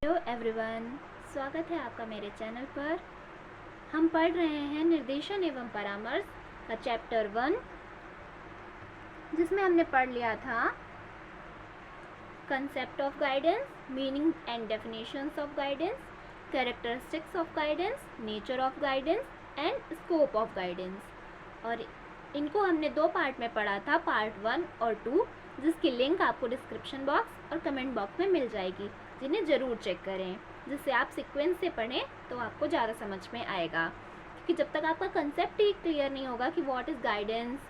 Hello everyone, स्वागत है आपका मेरे चैनल पर। हम पढ़ रहे हैं निर्देशन एवं परामर्श का चैप्टर 1, जिसमें हमने पढ़ लिया था concept of guidance, meaning and definitions of guidance, characteristics of guidance, nature of guidance and scope of guidance. और इनको हमने दो पार्ट में पढ़ा था, पार्ट 1 और 2, जिसकी लिंक आपको डिस्क्रिप्शन बॉक्स और कमेंट बॉक्स में मिल जाएगी, जिन्हें ज़रूर चेक करें, जिससे आप सीक्वेंस से पढ़ें तो आपको ज़्यादा समझ में आएगा। क्योंकि जब तक आपका कंसेप्ट ही क्लियर नहीं होगा कि व्हाट इज़ गाइडेंस,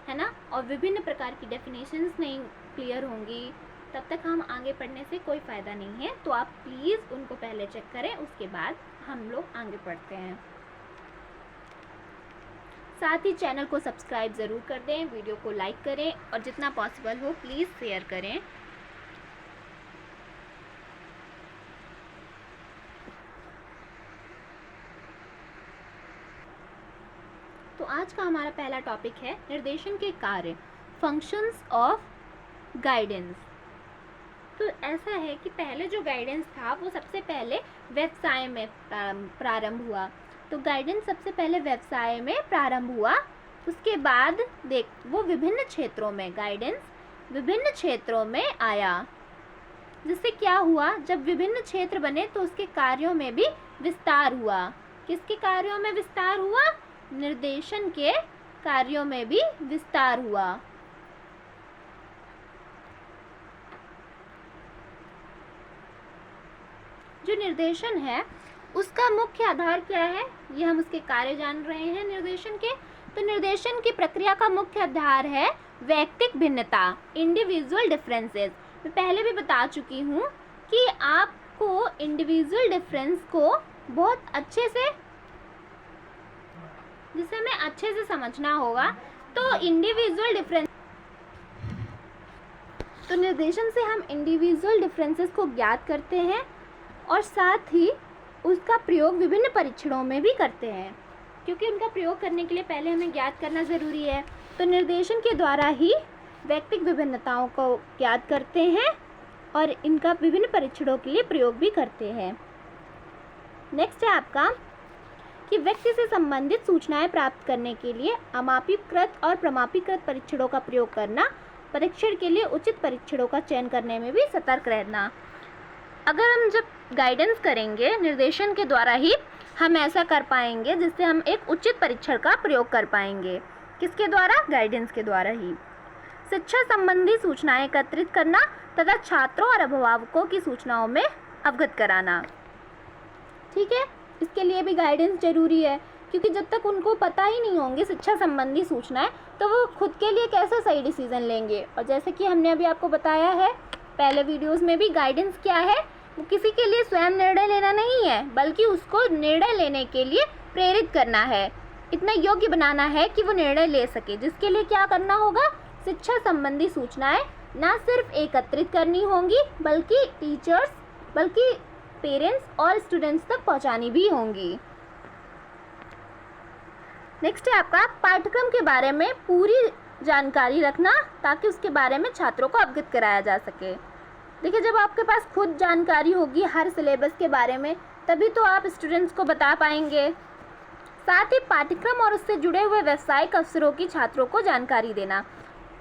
है ना, और विभिन्न प्रकार की डेफिनेशंस नहीं क्लियर होंगी, तब तक हम आगे पढ़ने से कोई फ़ायदा नहीं है। तो आप प्लीज़ उनको पहले चेक करें, उसके बाद हम लोग आगे पढ़ते हैं। साथ ही चैनल को सब्सक्राइब ज़रूर कर दें, वीडियो को लाइक करें और जितना पॉसिबल हो प्लीज़ शेयर करें। तो आज का हमारा पहला टॉपिक है निर्देशन के कार्य, फंक्शंस ऑफ गाइडेंस। तो ऐसा है कि पहले जो गाइडेंस था वो सबसे पहले व्यवसाय में प्रारंभ हुआ। तो गाइडेंस सबसे पहले व्यवसाय में प्रारंभ हुआ, उसके बाद वो विभिन्न क्षेत्रों में, गाइडेंस विभिन्न क्षेत्रों में आया। जिससे क्या हुआ, जब विभिन्न क्षेत्र बने तो उसके कार्यों में भी विस्तार हुआ। किसके कार्यों में विस्तार हुआ? निर्देशन के कार्यों में भी विस्तार हुआ। जो निर्देशन है उसका मुख्य आधार क्या है, ये हम उसके कार्य जान रहे हैं निर्देशन के। तो निर्देशन की प्रक्रिया का मुख्य आधार है वैयक्तिक भिन्नता, इंडिविजुअल डिफरेंसेस। मैं पहले भी बता चुकी हूँ कि आपको इंडिविजुअल डिफरेंस को बहुत अच्छे से, जिसे हमें अच्छे से समझना होगा। तो इंडिविजुअल डिफरेंस, तो निर्देशन से हम इंडिविजुअल डिफरेंसेस को ज्ञात करते हैं और साथ ही उसका प्रयोग विभिन्न परीक्षणों में भी करते हैं, क्योंकि उनका प्रयोग करने के लिए पहले हमें ज्ञात करना ज़रूरी है। तो निर्देशन के द्वारा ही वैयक्तिक विभिन्नताओं को ज्ञात करते हैं और इनका विभिन्न परीक्षणों के लिए प्रयोग भी करते हैं। नेक्स्ट है आपका कि व्यक्ति से संबंधित सूचनाएं प्राप्त करने के लिए अमापीकृत और प्रमापीकृत परीक्षणों का प्रयोग करना, परीक्षण के लिए उचित परीक्षणों का चयन करने में भी सतर्क रहना। अगर हम जब गाइडेंस करेंगे निर्देशन के द्वारा ही हम ऐसा कर पाएंगे, जिससे हम एक उचित परीक्षण का प्रयोग कर पाएंगे। किसके द्वारा? गाइडेंस के द्वारा ही। शिक्षा संबंधी सूचनाएं एकत्रित करना तथा छात्रों और अभिभावकों की सूचनाओं में अवगत कराना। ठीक है, इसके लिए भी गाइडेंस जरूरी है, क्योंकि जब तक उनको पता ही नहीं होंगे शिक्षा संबंधी सूचनाएं, तो वो खुद के लिए कैसे सही डिसीजन लेंगे। और जैसे कि हमने अभी आपको बताया है पहले वीडियोस में भी, गाइडेंस क्या है, वो किसी के लिए स्वयं निर्णय लेना नहीं है, बल्कि उसको निर्णय लेने के लिए प्रेरित करना है, इतना योग्य बनाना है कि वो निर्णय ले सके। जिसके लिए क्या करना होगा? शिक्षा संबंधी सूचनाएं ना सिर्फ एकत्रित करनी होंगी, बल्कि टीचर्स, बल्कि पेरेंट्स और स्टूडेंट्स तक पहुंचानी भी होंगी। नेक्स्ट है आपका पाठ्यक्रम के बारे में पूरी जानकारी रखना, ताकि उसके बारे में छात्रों को अवगत कराया जा सके। देखिए, जब आपके पास खुद जानकारी होगी हर सिलेबस के बारे में, तभी तो आप स्टूडेंट्स को बता पाएंगे। साथ ही पाठ्यक्रम और उससे जुड़े हुए व्यावसायिक अवसरों की छात्रों को जानकारी देना,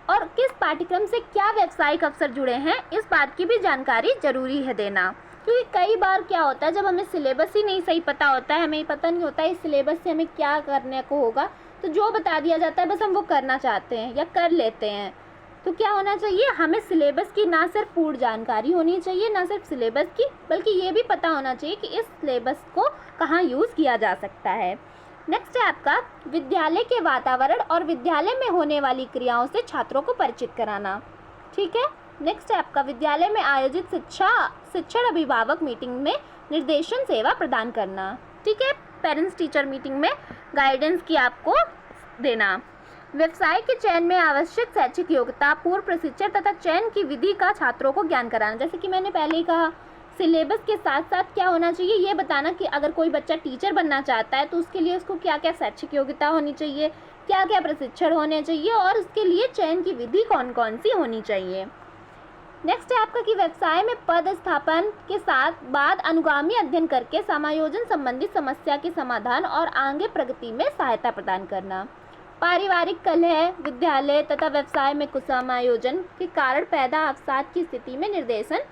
और किस पाठ्यक्रम से क्या व्यावसायिक अवसर जुड़े हैं, इस बात की भी जानकारी जरूरी है देना। क्योंकि कई बार क्या होता है, जब हमें सिलेबस ही नहीं सही पता होता है, हमें पता नहीं होता है इस सिलेबस से हमें क्या करने को होगा, तो जो बता दिया जाता है बस हम वो करना चाहते हैं या कर लेते हैं। तो क्या होना चाहिए, हमें सिलेबस की ना सिर्फ पूर्ण जानकारी होनी चाहिए, ना सिर्फ सिलेबस की, बल्कि ये भी पता होना चाहिए कि इस सिलेबस को कहाँ यूज़ किया जा सकता है। नेक्स्ट है आपका विद्यालय के वातावरण और विद्यालय में होने वाली क्रियाओं से छात्रों को परिचित कराना। ठीक है, नेक्स्ट है आपका विद्यालय में आयोजित शिक्षण अभिभावक मीटिंग में निर्देशन सेवा प्रदान करना। ठीक है, पेरेंट्स टीचर मीटिंग में गाइडेंस की आपको देना। व्यवसाय के चयन में आवश्यक शैक्षिक योग्यता, पूर्व प्रशिक्षण तथा चयन की विधि का छात्रों को ज्ञान कराना। जैसे कि मैंने पहले ही कहा, सिलेबस के साथ साथ क्या होना चाहिए, ये बताना कि अगर कोई बच्चा टीचर बनना चाहता है तो उसके लिए उसको क्या क्या शैक्षिक योग्यता होनी चाहिए, क्या क्या प्रशिक्षण होने चाहिए और उसके लिए चयन की विधि कौन कौन सी होनी चाहिए। नेक्स्ट है आपका कि व्यवसाय में पद स्थापन के साथ बाद अनुगामी अध्ययन करके समायोजन संबंधी समस्या के समाधान और आगे प्रगति में सहायता प्रदान करना। पारिवारिक कलह, विद्यालय तथा व्यवसाय में कुसमायोजन के कारण पैदा अवसाद की स्थिति में निर्देशन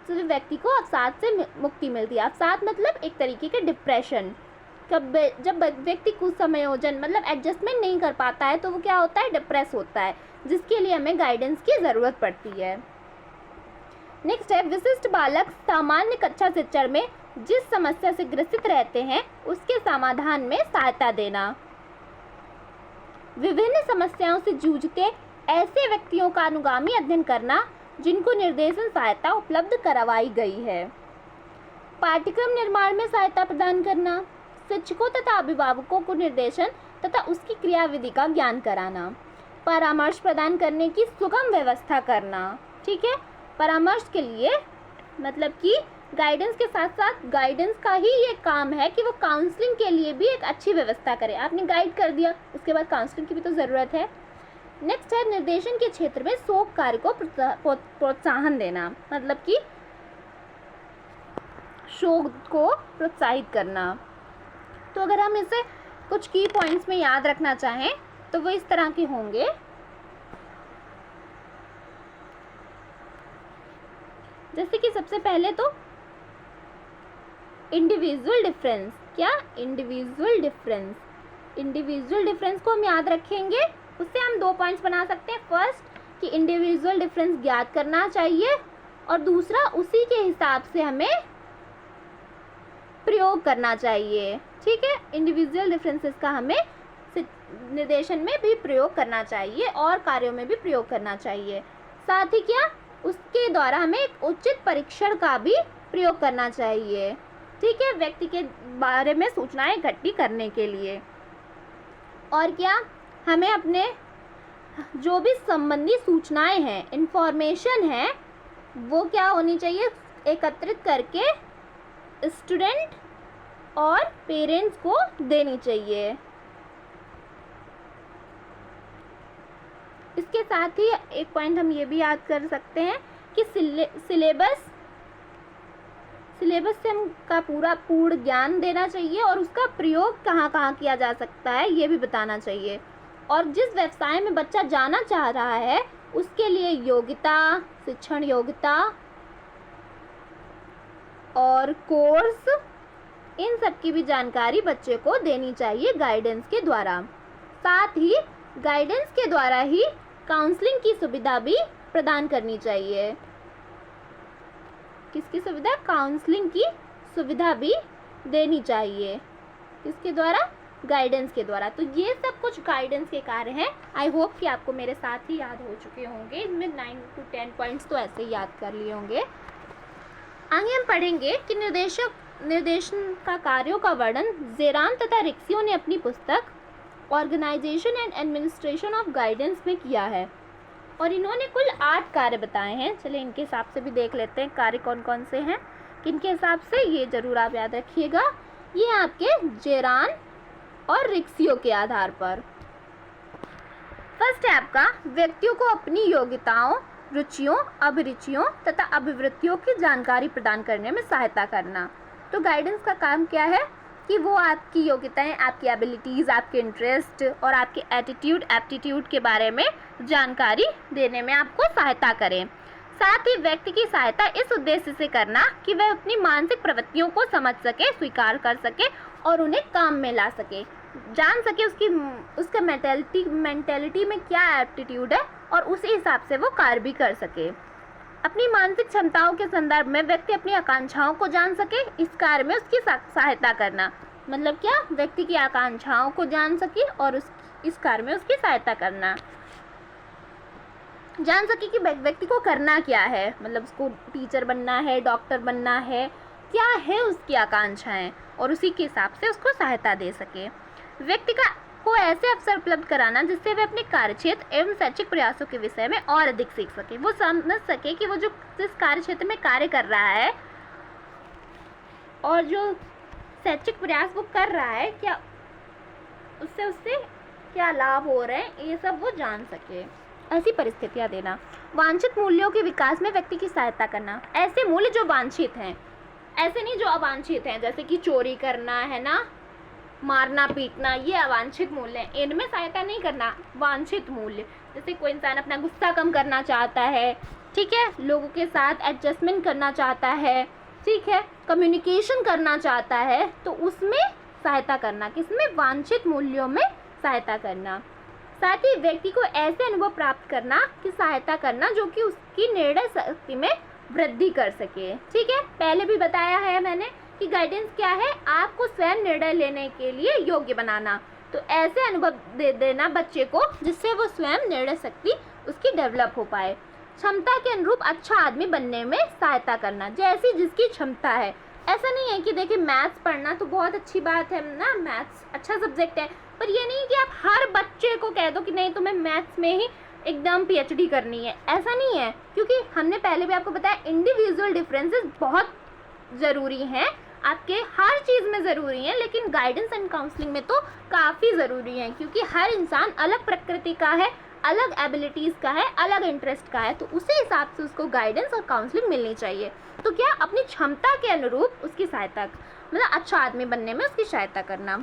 से व्यक्ति को अवसाद से मुक्ति मिलती है। अवसाद मतलब एक तरीके के डिप्रेशन। जब व्यक्ति कुसमायोजन मतलब एडजस्टमेंट नहीं कर पाता है तो वो क्या होता है, डिप्रेस होता है, जिसके लिए हमें गाइडेंस की ज़रूरत पड़ती है। नेक्स्ट है विशिष्ट बालक सामान्य कक्षा शिक्षण में जिस समस्या से ग्रसित रहते हैं उसके समाधान में सहायता देना। विभिन्न समस्याओं से जूझते ऐसे व्यक्तियों का अनुगामी अध्ययन करना जिनको निर्देशन सहायता उपलब्ध करवाई गई है। पाठ्यक्रम निर्माण में सहायता प्रदान करना। शिक्षकों तथा अभिभावकों को निर्देशन तथा उसकी क्रियाविधि का ज्ञान कराना। परामर्श प्रदान करने की सुगम व्यवस्था करना। ठीक है, परामर्श के लिए मतलब कि गाइडेंस के साथ साथ गाइडेंस का ही ये काम है कि वो काउंसलिंग के लिए भी एक अच्छी व्यवस्था करे। आपने गाइड कर दिया, उसके बाद काउंसलिंग की भी तो ज़रूरत है। नेक्स्ट है निर्देशन के क्षेत्र में शोध कार्य को प्रोत्साहन देना, मतलब कि शोध को प्रोत्साहित करना। तो अगर हम इसे कुछ की पॉइंट्स में याद रखना चाहें तो वो इस तरह के होंगे। जैसे कि सबसे पहले तो इंडिविजुअल डिफरेंस। क्या? इंडिविजुअल डिफरेंस को हम याद रखेंगे। उससे हम 2 पॉइंट्स बना सकते हैं। फर्स्ट कि इंडिविजुअल डिफरेंस ज्ञात करना चाहिए और दूसरा उसी के हिसाब से हमें प्रयोग करना चाहिए। ठीक है, इंडिविजुअल डिफरेंसेस का हमें निर्देशन में भी प्रयोग करना चाहिए और कार्यों में भी प्रयोग करना चाहिए। साथ ही क्या, उसके द्वारा हमें एक उचित परीक्षण का भी प्रयोग करना चाहिए। ठीक है, व्यक्ति के बारे में सूचनाएं इकट्ठी करने के लिए। और क्या, हमें अपने जो भी संबंधी सूचनाएं हैं, इंफॉर्मेशन है, वो क्या होनी चाहिए, एकत्रित करके स्टूडेंट और पेरेंट्स को देनी चाहिए। इसके साथ ही एक पॉइंट हम ये भी याद कर सकते हैं कि सिलेबस से हमका पूर्ण ज्ञान देना चाहिए और उसका प्रयोग कहाँ कहाँ किया जा सकता है ये भी बताना चाहिए। और जिस व्यवसाय में बच्चा जाना चाह रहा है उसके लिए योग्यता, शिक्षण योग्यता और कोर्स, इन सब की भी जानकारी बच्चे को देनी चाहिए गाइडेंस के द्वारा। साथ ही गाइडेंस के द्वारा ही काउंसलिंग की सुविधा भी प्रदान करनी चाहिए। किसकी सुविधा? काउंसलिंग की सुविधा भी देनी चाहिए। किसके द्वारा? गाइडेंस के द्वारा। तो ये सब कुछ गाइडेंस के कार्य हैं। आई होप कि आपको मेरे साथ ही याद हो चुके होंगे। इनमें 9 to 10 पॉइंट्स तो ऐसे ही याद कर लिए होंगे। आगे हम पढ़ेंगे कि निर्देशन का कार्यों का वर्णन जेरान तथा रिक्सियो ने अपनी पुस्तक organisation and administration of guidance में किया है और इन्होंने कुल 8 कार्य बताए हैं। चलिए इनके हिसाब से भी देख लेते हैं कार्य कौन कौन से हैं, किनके हिसाब से, ये जरूर आप याद रखिएगा। ये आपके जेरान और रिक्सियो के आधार पर। फर्स्ट है आपका व्यक्तियों को अपनी योग्यताओं, रुचियों, अभिरुचियों तथा अभिवृत्तियों की जानकारी प्रदान करने में सहायता करना। तो गाइडेंस का काम क्या है कि वो आपकी योग्यताएं, आपकी एबिलिटीज़, आपके इंटरेस्ट और आपके एटीट्यूड, एप्टीट्यूड के बारे में जानकारी देने में आपको सहायता करें। साथ ही व्यक्ति की सहायता इस उद्देश्य से करना कि वह अपनी मानसिक प्रवृत्तियों को समझ सके, स्वीकार कर सके और उन्हें काम में ला सके, जान सके उसका मेंटेलिटी में क्या एप्टीट्यूड है और उसी हिसाब से वो कार्य भी कर सके। अपनी मानसिक क्षमताओं के संदर्भ में व्यक्ति अपनी आकांक्षाओं को जान सके, इस कार्य में उसकी सहायता करना। मतलब क्या? व्यक्ति की आकांक्षाओं को जान सके और इस कार्य में उसकी सहायता करना। जान सके कि व्यक्ति को करना क्या है, मतलब उसको टीचर बनना है, डॉक्टर बनना है, क्या है उसकी आकांक्षाएं, और उसी के हिसाब से उसको सहायता दे सके। व्यक्ति को ऐसे अवसर उपलब्ध कराना जिससे वे अपने कार्यक्षेत्र एवं शैक्षिक प्रयासों के विषय में और अधिक सीख सके। वो समझ सके कि वो जिस कार्य क्षेत्र में कार्य कर रहा है और जो शैक्षिक प्रयास वो कर रहा है, क्या उससे क्या लाभ हो रहे हैं, ये सब वो जान सके। ऐसी परिस्थितियाँ देना। वांछित मूल्यों के विकास में व्यक्ति की सहायता करना। ऐसे मूल्य जो वांछित हैं, ऐसे नहीं जो अवांछित हैं, जैसे कि चोरी करना है ना, मारना पीटना, ये अवांछित मूल्य हैं, इनमें सहायता नहीं करना। वांछित मूल्य जैसे कोई इंसान अपना गुस्सा कम करना चाहता है, ठीक है, लोगों के साथ एडजस्टमेंट करना चाहता है, ठीक है, कम्युनिकेशन करना चाहता है, तो उसमें सहायता करना। किसमें? वांछित मूल्यों में सहायता करना। साथ ही व्यक्ति को ऐसे अनुभव प्राप्त करना कि सहायता करना जो कि उसकी निर्णय शक्ति में वृद्धि कर सके। ठीक है, पहले भी बताया है मैंने कि गाइडेंस क्या है, आपको स्वयं निर्णय लेने के लिए योग्य बनाना। तो ऐसे अनुभव दे देना बच्चे को जिससे वो स्वयं निर्णय शक्ति उसकी डेवलप हो पाए। क्षमता के अनुरूप अच्छा आदमी बनने में सहायता करना, जैसी जिसकी क्षमता है। ऐसा नहीं है कि देखिए मैथ्स पढ़ना तो बहुत अच्छी बात है ना, मैथ्स अच्छा सब्जेक्ट है, पर ये नहीं कि आप हर बच्चे को कह दो कि नहीं तुम्हें मैथ्स में ही एकदम पीएचडी करनी है, ऐसा नहीं है। क्योंकि हमने पहले भी आपको बताया इंडिविजुअल डिफरेंसेस बहुत ज़रूरी हैं, आपके हर चीज़ में ज़रूरी हैं, लेकिन गाइडेंस एंड काउंसलिंग में तो काफ़ी ज़रूरी है, क्योंकि हर इंसान अलग प्रकृति का है, अलग एबिलिटीज़ का है, अलग इंटरेस्ट का है, तो उसी हिसाब से उसको गाइडेंस और काउंसलिंग मिलनी चाहिए। तो क्या अपनी क्षमता के अनुरूप उसकी सहायता, मतलब अच्छा आदमी बनने में उसकी सहायता करना।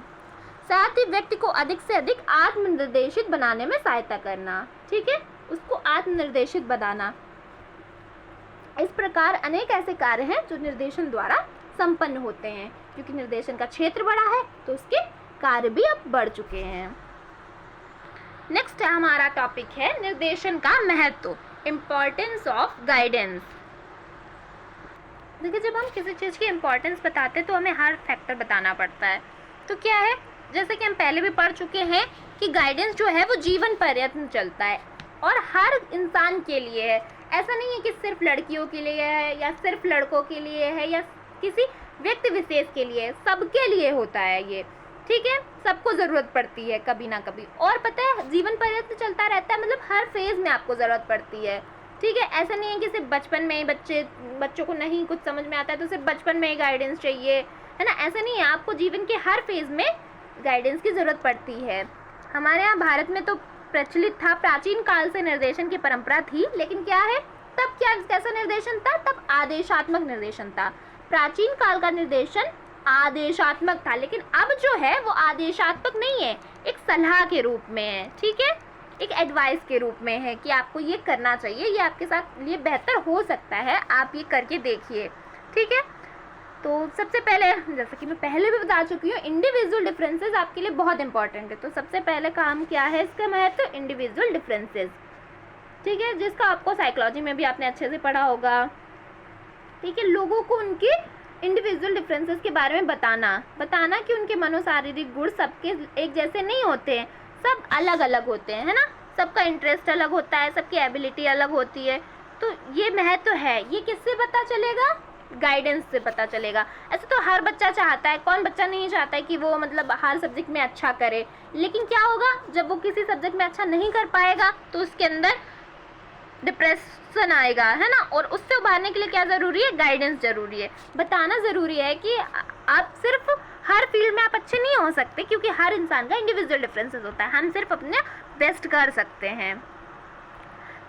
साथ ही व्यक्ति को अधिक से अधिक आत्मनिर्देशित बनाने में सहायता करना। ठीक है, उसको आत्मनिर्देशित बनाना। इस प्रकार अनेक ऐसे कार्य हैं जो निर्देशन द्वारा संपन्न होते हैं, क्योंकि निर्देशन का क्षेत्र बड़ा है तो उसके कार्य भी अब बढ़ चुके हैं। नेक्स्ट हमारा टॉपिक है निर्देशन का महत्व, इम्पोर्टेंस ऑफ गाइडेंस। देखिए, जब हम किसी चीज़ की इम्पोर्टेंस बताते हैं तो हमें हर फैक्टर बताना पड़ता है। तो क्या है, जैसे कि हम पहले भी पढ़ चुके हैं कि गाइडेंस जो है वो जीवन पर्यंत चलता है और हर इंसान के लिए है। ऐसा नहीं है कि सिर्फ लड़कियों के लिए है या सिर्फ लड़कों के लिए है या किसी व्यक्ति विशेष के लिए, सबके लिए होता है ये। ठीक है, सबको ज़रूरत पड़ती है कभी ना कभी, और पता है जीवन पर्यंत चलता रहता है, मतलब हर फेज़ में आपको ज़रूरत पड़ती है। ठीक है, ऐसा नहीं है कि सिर्फ बचपन में ही बच्चों को नहीं कुछ समझ में आता है तो सिर्फ बचपन में ही गाइडेंस चाहिए, है ना, ऐसा नहीं है, आपको जीवन के हर फेज़ में गाइडेंस की ज़रूरत पड़ती है। हमारे यहाँ भारत में तो प्रचलित था, प्राचीन काल से निर्देशन की परंपरा थी, लेकिन क्या है तब कैसा निर्देशन था, तब आदेशात्मक निर्देशन था। प्राचीन काल का निर्देशन आदेशात्मक था, लेकिन अब जो है वो आदेशात्मक नहीं है, एक सलाह के रूप में है। ठीक है, एक एडवाइस के रूप में है कि आपको ये करना चाहिए, ये आपके साथ ये बेहतर हो सकता है, आप ये करके देखिए। ठीक है, तो सबसे पहले जैसे कि मैं पहले भी बता चुकी हूँ, इंडिविजुअल डिफरेंसेस आपके लिए बहुत इंपॉर्टेंट है। तो सबसे पहले काम क्या है इसका महत्व, इंडिविजुअल डिफरेंसेस। ठीक है, जिसका आपको साइकोलॉजी में भी आपने अच्छे से पढ़ा होगा। ठीक है, लोगों को उनके इंडिविजुअल डिफरेंसेस के बारे में बताना कि उनके मनोशारीरिक गुण सबके एक जैसे नहीं होते हैं, सब अलग अलग होते हैं, है ना, सबका इंटरेस्ट अलग होता है, सबकी एबिलिटी अलग होती है। तो ये महत्व है, ये किससे पता चलेगा, गाइडेंस से पता चलेगा। ऐसे तो हर बच्चा चाहता है, कौन बच्चा नहीं चाहता है कि वो मतलब हर सब्जेक्ट में अच्छा करे, लेकिन क्या होगा जब वो किसी सब्जेक्ट में अच्छा नहीं कर पाएगा तो उसके अंदर डिप्रेशन आएगा, है ना, और उससे उभारने के लिए क्या ज़रूरी है, गाइडेंस ज़रूरी है। बताना ज़रूरी है कि आप सिर्फ हर फील्ड में आप अच्छे नहीं हो सकते, क्योंकि हर इंसान का इंडिविजुअल डिफरेंसेस होता है, हम सिर्फ अपने बेस्ट कर सकते हैं।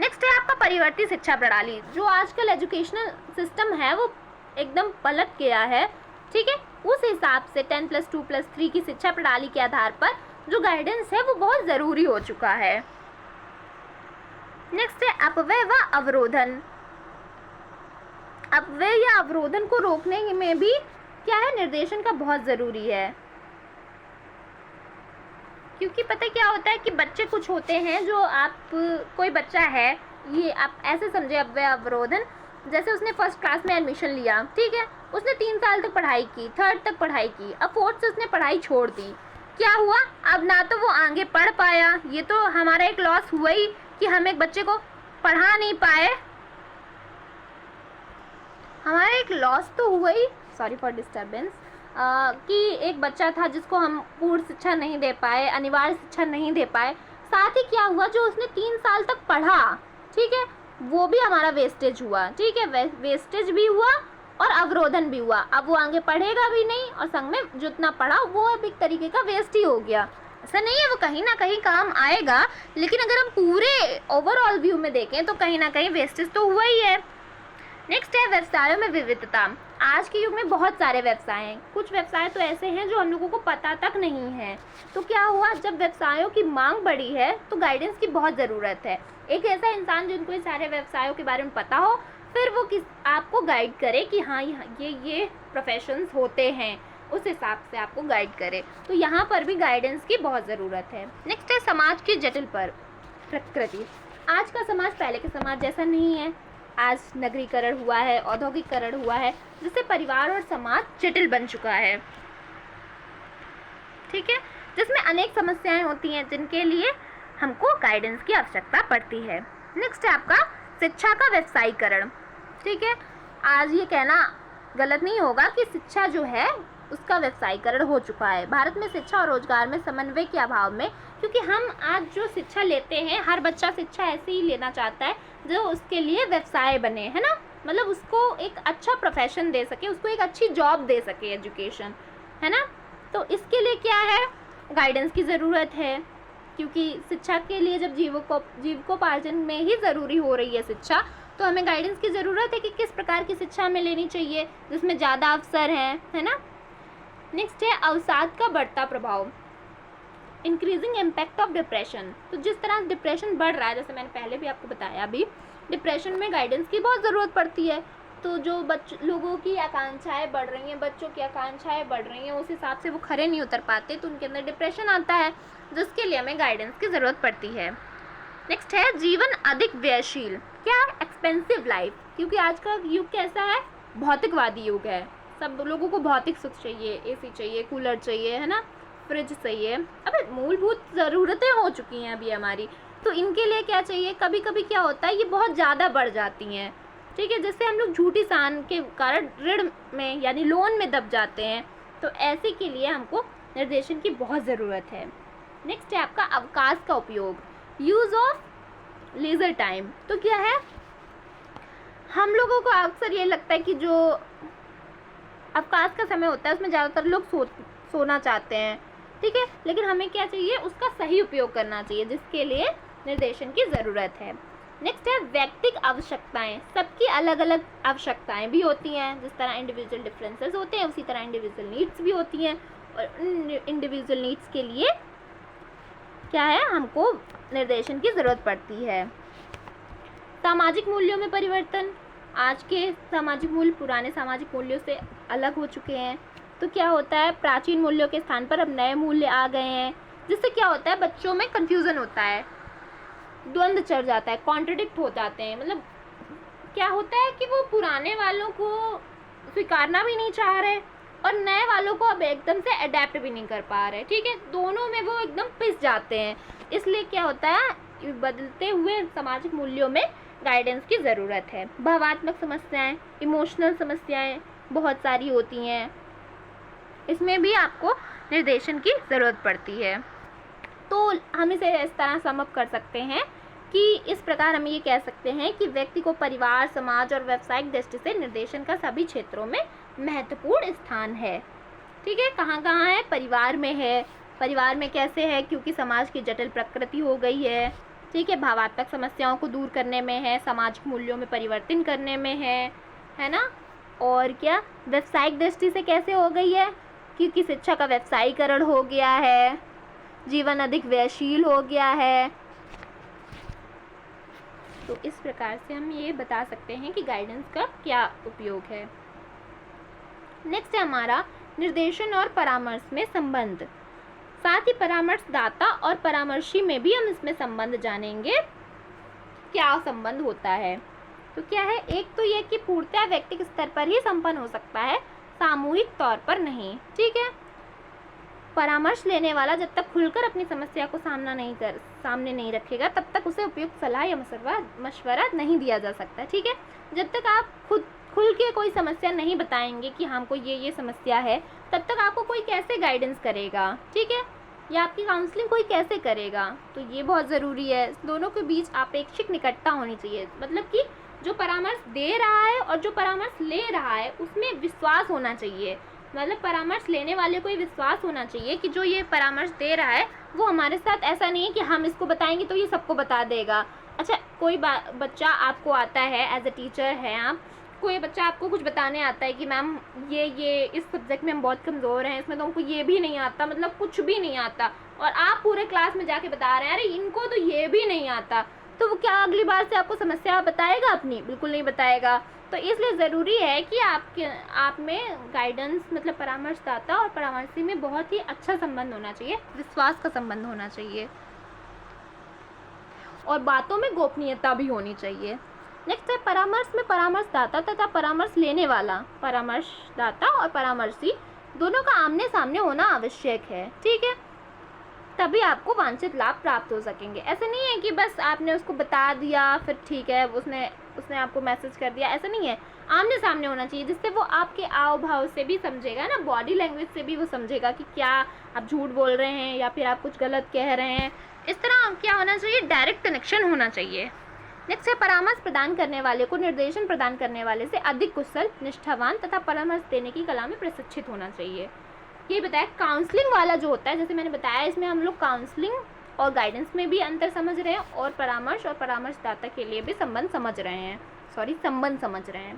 नेक्स्ट है आपका परिवर्तित शिक्षा प्रणाली। जो आजकल एजुकेशनल सिस्टम है वो एकदम पलट गया है। ठीक है, उस हिसाब से 10+2+3 की शिक्षा प्रणाली के आधार पर जो गाइडेंस है वो बहुत ज़रूरी हो चुका है। नेक्स्ट है अपव्यय व अवरोधन। अपव्यय या अवरोधन को रोकने में भी क्या है, निर्देशन का बहुत ज़रूरी है। क्योंकि पता क्या होता है कि बच्चे कुछ होते हैं जो कोई बच्चा है, ये आप ऐसे समझे अपव्यय अवरोधन, जैसे उसने फर्स्ट क्लास में एडमिशन लिया, ठीक है, उसने 3 साल तक पढ़ाई की, 3rd तक पढ़ाई की, अब 4th से उसने पढ़ाई छोड़ दी। क्या हुआ, अब ना तो वो आगे पढ़ पाया, ये तो हमारा एक लॉस हुआ ही कि हम एक बच्चे को पढ़ा नहीं पाए, हमारा एक लॉस तो हुआ ही, सॉरी फॉर डिस्टर्बेंस, कि एक बच्चा था जिसको हम पूर्ण शिक्षा नहीं दे पाए, अनिवार्य शिक्षा नहीं दे पाए। साथ ही क्या हुआ, जो उसने 3 साल तक पढ़ा, ठीक है, वो भी हमारा वेस्टेज हुआ। ठीक है, वेस्टेज भी हुआ और अवरोधन भी हुआ। अब वो आगे पढ़ेगा भी नहीं और संग में जितना पढ़ा वो अब एक तरीके का वेस्ट ही हो गया, ऐसा नहीं है वो कहीं ना कहीं काम आएगा, लेकिन अगर हम पूरे ओवरऑल व्यू में देखें तो कहीं ना कहीं वेस्टेज तो हुआ ही है। नेक्स्ट है व्यवसायों में विविधता। आज के युग में बहुत सारे व्यवसाय हैं, कुछ व्यवसाय तो ऐसे हैं जो हम लोगों को पता तक नहीं है। तो क्या हुआ, जब व्यवसायों की मांग बढ़ी है तो गाइडेंस की बहुत ज़रूरत है। एक ऐसा इंसान जिनको ये सारे व्यवसायों के बारे में पता हो, फिर वो आपको गाइड करे कि हाँ ये प्रोफेशंस होते हैं, उस हिसाब से आपको गाइड करे। तो यहाँ पर भी गाइडेंस की बहुत ज़रूरत है। नेक्स्ट है समाज की जटिल प्रकृति। आज का समाज पहले के समाज जैसा नहीं है। आज नगरीकरण हुआ है, औद्योगिकरण हुआ है, जिससे परिवार और समाज जटिल बन चुका है। ठीक है, जिसमें अनेक समस्याएं होती हैं जिनके लिए हमको गाइडेंस की आवश्यकता पड़ती है। नेक्स्ट है आपका शिक्षा का व्यवसायीकरण। ठीक है, आज ये कहना गलत नहीं होगा कि शिक्षा जो है उसका व्यवसायीकरण हो चुका है। भारत में शिक्षा और रोजगार में समन्वय के अभाव में, क्योंकि हम आज जो शिक्षा लेते हैं, हर बच्चा शिक्षा ऐसे ही लेना चाहता है जो उसके लिए व्यवसाय बने, है ना, मतलब उसको एक अच्छा प्रोफेशन दे सके, उसको एक अच्छी जॉब दे सके, एजुकेशन, है ना। तो इसके लिए क्या है, गाइडेंस की ज़रूरत है, क्योंकि शिक्षा के लिए जब जीविकोपार्जन में ही ज़रूरी हो रही है शिक्षा, तो हमें गाइडेंस की ज़रूरत है कि किस प्रकार की शिक्षा हमें लेनी चाहिए जिसमें ज़्यादा अवसर हैं, है ना। नेक्स्ट है अवसाद का बढ़ता प्रभाव, इंक्रीजिंग इम्पैक्ट ऑफ डिप्रेशन। तो जिस तरह डिप्रेशन बढ़ रहा है, जैसे मैंने पहले भी आपको बताया, अभी डिप्रेशन में गाइडेंस की बहुत ज़रूरत पड़ती है। तो जो लोगों की आकांक्षाएं बढ़ रही हैं, बच्चों की आकांक्षाएं बढ़ रही हैं, उस हिसाब से वो खरे नहीं उतर पाते, तो उनके अंदर डिप्रेशन आता है, जिसके लिए हमें गाइडेंस की ज़रूरत पड़ती है। नेक्स्ट है जीवन अधिक व्ययशील। क्या, एक्सपेंसिव लाइफ, क्योंकि आज का युग कैसा है, भौतिकवादी युग है। सब लोगों को भौतिक सुख चाहिए, एसी चाहिए, कूलर चाहिए, है ना, फ्रिज चाहिए। अब मूलभूत ज़रूरतें हो चुकी हैं अभी हमारी, तो इनके लिए क्या चाहिए, कभी कभी क्या होता है ये बहुत ज़्यादा बढ़ जाती हैं। ठीक है, जैसे हम लोग झूठी सान के कारण ऋण में यानी लोन में दब जाते हैं, तो ऐसे के लिए हमको निर्देशन की बहुत ज़रूरत है। नेक्स्ट है आपका अवकाश का उपयोग, यूज़ ऑफ लीजर टाइम। तो क्या है, हम लोगों को अक्सर ये लगता है कि जो अवकाश का समय होता है उसमें ज़्यादातर लोग सोना चाहते हैं। ठीक है, लेकिन हमें क्या चाहिए, उसका सही उपयोग करना चाहिए, जिसके लिए निर्देशन की ज़रूरत है। नेक्स्ट है व्यक्तिगत आवश्यकताएं। सबकी अलग अलग आवश्यकताएं भी होती हैं, जिस तरह इंडिविजुअल डिफरेंसेस होते हैं उसी तरह इंडिविजुअल नीड्स भी होती हैं, और इंडिविजुअल नीड्स के लिए क्या है, हमको निर्देशन की ज़रूरत पड़ती है। सामाजिक मूल्यों में परिवर्तन। आज के सामाजिक मूल्य पुराने सामाजिक मूल्यों से अलग हो चुके हैं, तो क्या होता है, प्राचीन मूल्यों के स्थान पर अब नए मूल्य आ गए हैं, जिससे क्या होता है, बच्चों में कन्फ्यूज़न होता है, द्वंद्व चढ़ जाता है, कॉन्ट्रडिक्ट हो जाते हैं। मतलब क्या होता है कि वो पुराने वालों को स्वीकारना भी नहीं चाह रहे और नए वालों को अब एकदम से अडेप्ट भी नहीं कर पा रहे। ठीक है, दोनों में वो एकदम पिस जाते हैं। इसलिए क्या होता है, बदलते हुए सामाजिक मूल्यों में गाइडेंस की ज़रूरत है। भावात्मक समस्याएं, इमोशनल समस्याएं बहुत सारी होती हैं, इसमें भी आपको निर्देशन की ज़रूरत पड़ती है। तो हम इसे इस तरह समअप कर सकते हैं कि इस प्रकार हम ये कह सकते हैं कि व्यक्ति को परिवार, समाज और व्यावसायिक दृष्टि से निर्देशन का सभी क्षेत्रों में महत्वपूर्ण स्थान है। ठीक है, कहाँ कहाँ है, परिवार में है। परिवार में कैसे है, क्योंकि समाज की जटिल प्रकृति हो गई है। ठीक है, भावात्मक समस्याओं को दूर करने में है, सामाजिक मूल्यों में परिवर्तन करने में है ना। और क्या, व्यावसायिक दृष्टि से कैसे हो गई है, क्योंकि शिक्षा का व्यवसायीकरण हो गया है, जीवन अधिक व्ययशील हो गया है। तो इस प्रकार से हम ये बता सकते हैं कि गाइडेंस का क्या उपयोग है। नेक्स्ट है हमारा निर्देशन और परामर्श में संबंध। साथ ही परामर्शदाता और परामर्शी में भी हम इसमें संबंध जानेंगे, क्या संबंध होता है। तो क्या है, एक तो ये कि पूर्णतः व्यक्तिगत स्तर पर ही संपन्न हो सकता है, सामूहिक तौर पर नहीं। ठीक है, परामर्श लेने वाला जब तक खुलकर अपनी समस्या को सामने नहीं रखेगा, तब तक उसे उपयुक्त सलाह या मशवरा नहीं दिया जा सकता। ठीक है, जब तक आप खुल के कोई समस्या नहीं बताएंगे कि हमको ये समस्या है, तब तक आपको कोई कैसे गाइडेंस करेगा। ठीक है, या आपकी काउंसलिंग कोई कैसे करेगा। तो ये बहुत ज़रूरी है, दोनों के बीच अपेक्षित निकटता होनी चाहिए। मतलब कि जो परामर्श दे रहा है और जो परामर्श ले रहा है उसमें विश्वास होना चाहिए। मतलब परामर्श लेने वाले को ये विश्वास होना चाहिए कि जो ये परामर्श दे रहा है वो हमारे साथ ऐसा नहीं है कि हम इसको बताएंगे तो ये सबको बता देगा। अच्छा, कोई बच्चा आपको आता है, एज अ टीचर है आप, कोई बच्चा आपको कुछ बताने आता है कि मैम ये इस सब्जेक्ट में हम बहुत कमज़ोर हैं, इसमें तो हमको ये भी नहीं आता, मतलब कुछ भी नहीं आता, और आप पूरे क्लास में जाके बता रहे हैं अरे इनको तो ये भी नहीं आता, तो वो क्या अगली बार से आपको समस्या बताएगा अपनी? बिल्कुल नहीं बताएगा। तो इसलिए ज़रूरी है कि आप में गाइडेंस मतलब परामर्शदाता और परामर्शी में बहुत ही अच्छा संबंध होना चाहिए, विश्वास का संबंध होना चाहिए, और बातों में गोपनीयता भी होनी चाहिए। नेक्स्ट है परामर्श में परामर्शदाता तथा परामर्श लेने वाला, परामर्शदाता और परामर्शी दोनों का आमने सामने होना आवश्यक है, ठीक है, तभी आपको वांछित लाभ प्राप्त हो सकेंगे। ऐसा नहीं है कि बस आपने उसको बता दिया फिर ठीक है, उसने आपको मैसेज कर दिया, ऐसा नहीं है। आमने सामने होना चाहिए, जिससे वो आपके आव भाव से भी समझेगा ना, बॉडी लैंग्वेज से भी वो समझेगा कि क्या आप झूठ बोल रहे हैं या फिर आप कुछ गलत कह रहे हैं। इस तरह क्या होना चाहिए, डायरेक्ट कनेक्शन होना चाहिए। नेक्स्ट है परामर्श प्रदान करने वाले को निर्देशन प्रदान करने वाले से अधिक कुशल, निष्ठावान तथा परामर्श देने की कला में प्रशिक्षित होना चाहिए। ये बताया काउंसलिंग वाला जो होता है, जैसे मैंने बताया इसमें हम लोग काउंसलिंग और गाइडेंस में भी अंतर समझ रहे हैं, और परामर्श और परामर्शदाता के लिए भी संबंध समझ रहे हैं।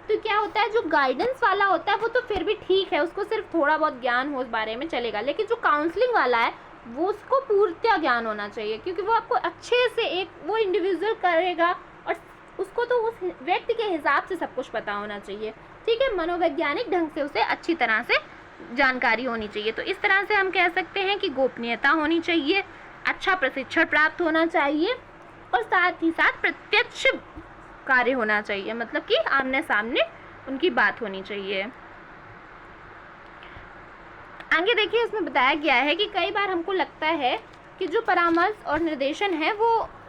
तो क्या होता है, जो गाइडेंस वाला होता है वो तो फिर भी ठीक है, उसको सिर्फ थोड़ा बहुत ज्ञान हो उस बारे में चलेगा, लेकिन जो काउंसलिंग वाला है वो उसको पूर्णतः ज्ञान होना चाहिए, क्योंकि वो आपको अच्छे से वो इंडिविजुअल करेगा और उसको तो उस व्यक्ति के हिसाब से सब कुछ पता होना चाहिए, ठीक है, मनोवैज्ञानिक ढंग से उसे अच्छी तरह से जानकारी होनी चाहिए। तो इस तरह से हम कह सकते हैं कि गोपनीयता होनी चाहिए, अच्छा प्रशिक्षण प्राप्त होना चाहिए, और साथ ही साथ प्रत्यक्ष कार्य होना चाहिए, मतलब कि आमने सामने उनकी बात होनी चाहिए। आगे देखिए, इसमें बताया गया है कि कई बार हमको लगता है कि जो परामर्श और निर्देशन है वो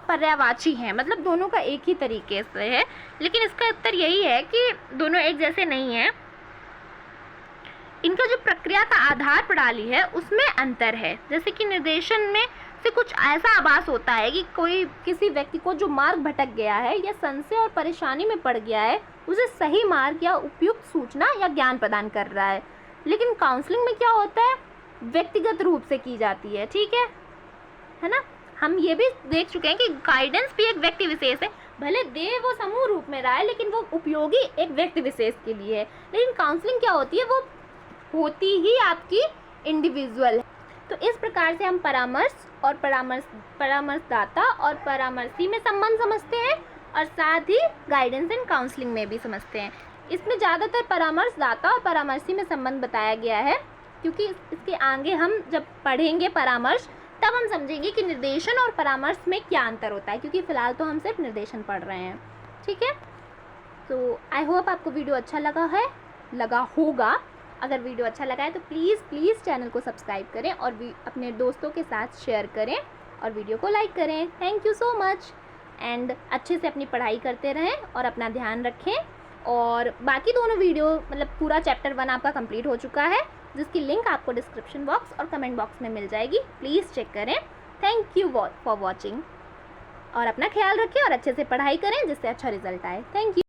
पर्यायवाची हैं, मतलब दोनों का एक ही तरीके से है, लेकिन इसका उत्तर यही है कि दोनों एक जैसे नहीं हैं। इनका जो प्रक्रिया का आधार प्रणाली है उसमें अंतर है। जैसे कि निर्देशन में से कुछ ऐसा आभास होता है कि कोई किसी व्यक्ति को जो मार्ग भटक गया है या संशय और परेशानी में पड़ गया है, उसे सही मार्ग या उपयुक्त सूचना या ज्ञान प्रदान कर रहा है। लेकिन काउंसलिंग में क्या होता है, व्यक्तिगत रूप से की जाती है, ठीक है ना। हम ये भी देख चुके हैं कि गाइडेंस भी एक व्यक्ति विशेष है, भले दे वो समूह रूप में रहा है, लेकिन वो उपयोगी एक व्यक्ति विशेष के लिए है। लेकिन काउंसलिंग क्या होती है, वो होती ही आपकी इंडिविजुअल है। तो इस प्रकार से हम परामर्श और परामर्शदाता और परामर्शी में संबंध समझते हैं, और साथ ही गाइडेंस एंड काउंसलिंग में भी समझते हैं। इसमें ज़्यादातर परामर्शदाता और परामर्शी में संबंध बताया गया है, क्योंकि इसके आगे हम जब पढ़ेंगे परामर्श तब हम समझेंगे कि निर्देशन और परामर्श में क्या अंतर होता है, क्योंकि फ़िलहाल तो हम सिर्फ निर्देशन पढ़ रहे हैं, ठीक है। तो आई होप आपको वीडियो अच्छा लगा होगा। अगर वीडियो अच्छा लगा है तो प्लीज़ चैनल को सब्सक्राइब करें और अपने दोस्तों के साथ शेयर करें और वीडियो को लाइक करें। Thank you so much, and अच्छे से अपनी पढ़ाई करते रहें और अपना ध्यान रखें। और बाकी दोनों वीडियो मतलब पूरा चैप्टर 1 आपका कंप्लीट हो चुका है, जिसकी लिंक आपको डिस्क्रिप्शन बॉक्स और कमेंट बॉक्स में मिल जाएगी, प्लीज़ चेक करें। थैंक यू फॉर वॉचिंग, और अपना ख्याल रखें और अच्छे से पढ़ाई करें जिससे अच्छा रिजल्ट आए। Thank you.